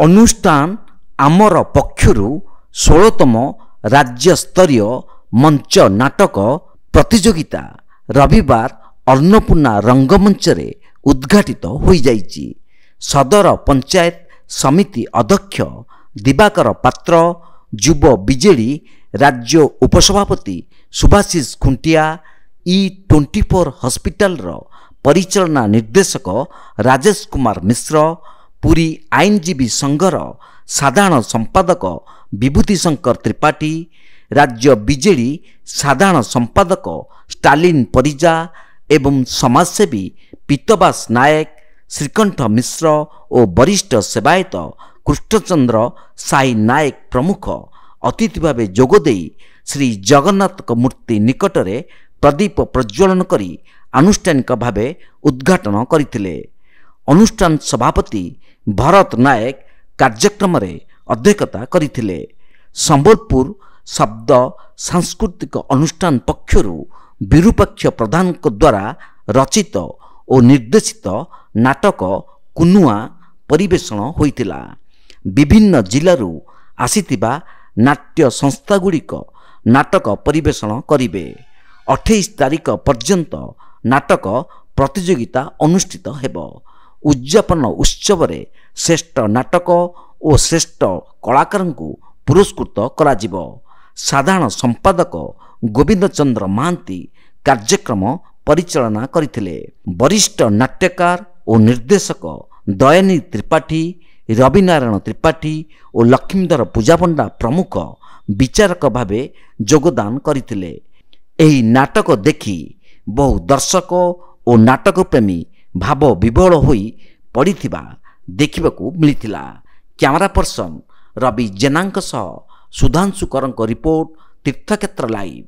ଅନୁଷ୍ଠାନ ଆମର ପକ୍ଷରୁ 16ତମ ରାଜ୍ୟସ୍ତରୀୟ ମଞ୍ଚ ନାଟକ ପ୍ରତିଯୋଗିତା ରବିବାର ଅନ୍ନପୂର୍ଣ୍ଣା ରଙ୍ଗମଞ୍ଚରେ ଉଦ୍ଘାଟିତ ହୋଇଯାଇଛି। ସଦର ପଞ୍ଚାୟତ ସମିତି ଅଧ୍ୟକ୍ଷ ଦିବାକର ପାତ୍ର, ଯୁବ ବିଜେଡି ରାଜ୍ୟ ଉପସଭାପତି ସୁଭାଶିଷ ଖୁଣ୍ଟିଆ, E24 ହସ୍ପିଟାଲର ପରିଚାଳନା ନିର୍ଦ୍ଦେଶକ ରାଜେଶ କୁମାର ମିଶ୍ର, ପୁରୀ ଆଇନଜୀବୀ ସଂଘର ସାଧାରଣ ସମ୍ପାଦକ ବିଭୂତି ଶଙ୍କର ତ୍ରିପାଠୀ, ରାଜ୍ୟ ବିଜେଡି ସାଧାରଣ ସମ୍ପାଦକ ଷ୍ଟାଲିନ ପରିଜା ଏବଂ ସମାଜସେବୀ ପୀତବାସ ନାୟକ, ଶ୍ରୀକଣ୍ଠ ମିଶ୍ର ଓ ବରିଷ୍ଠ ସେବାୟତ କୃଷ୍ଣଚନ୍ଦ୍ର ସାଇ ନାୟକ ପ୍ରମୁଖ ଅତିଥି ଭାବେ ଯୋଗଦେଇ ଶ୍ରୀ ଜଗନ୍ନାଥଙ୍କ ମୂର୍ତ୍ତି ନିକଟରେ ପ୍ରଦୀପ ପ୍ରଜ୍ୱଳନ କରି ଆନୁଷ୍ଠାନିକ ଭାବେ ଉଦ୍ଘାଟନ କରିଥିଲେ। ଅନୁଷ୍ଠାନ ସଭାପତି ଭରତ ନାୟକ କାର୍ଯ୍ୟକ୍ରମରେ ଅଧ୍ୟକ୍ଷତା କରିଥିଲେ। ସମ୍ବଲପୁର ଶବ୍ଦ ସାଂସ୍କୃତିକ ଅନୁଷ୍ଠାନ ପକ୍ଷରୁ ବିରୁପାକ୍ଷ ପ୍ରଧାନଙ୍କ ଦ୍ୱାରା ରଚିତ ଓ ନିର୍ଦ୍ଦେଶିତ ନାଟକ କୁନୁଆ ପରିବେଷଣ ହୋଇଥିଲା। ବିଭିନ୍ନ ଜିଲ୍ଲାରୁ ଆସିଥିବା ନାଟ୍ୟ ସଂସ୍ଥାଗୁଡ଼ିକ ନାଟକ ପରିବେଷଣ କରିବେ। 28 ତାରିଖ ପର୍ଯ୍ୟନ୍ତ ନାଟକ ପ୍ରତିଯୋଗିତା ଅନୁଷ୍ଠିତ ହେବ। ଉଦ୍ଯାପନ ଉତ୍ସବରେ ଶ୍ରେଷ୍ଠ ନାଟକ ଓ ଶ୍ରେଷ୍ଠ କଳାକାରଙ୍କୁ ପୁରସ୍କୃତ କରାଯିବ। ସାଧାରଣ ସମ୍ପାଦକ ଗୋବିନ୍ଦ ଚନ୍ଦ୍ର ମହାନ୍ତି କାର୍ଯ୍ୟକ୍ରମ ପରିଚାଳନା କରିଥିଲେ। ବରିଷ୍ଠ ନାଟ୍ୟକାର ଓ ନିର୍ଦ୍ଦେଶକ ଦୟାନିଧି ତ୍ରିପାଠୀ, ରବିନାରାୟଣ ତ୍ରିପାଠୀ ଓ ଲକ୍ଷ୍ମୀଧର ପୂଜାପଣ୍ଡା ପ୍ରମୁଖ ବିଚାରକ ଭାବେ ଯୋଗଦାନ କରିଥିଲେ। ଏହି ନାଟକ ଦେଖି ବହୁ ଦର୍ଶକ ଓ ନାଟକ ପ୍ରେମୀ ଭାବ ବିଭୋଳ ହୋଇ ପଡ଼ିଥିବା ଦେଖିବାକୁ ମିଳିଥିଲା। କ୍ୟାମେରା ପର୍ସନ ରବି ଜେନାଙ୍କ ସହ ସୁଧାଂଶୁ କରଙ୍କ ରିପୋର୍ଟ, ତୀର୍ଥକ୍ଷେତ୍ର ଲାଇଭ୍।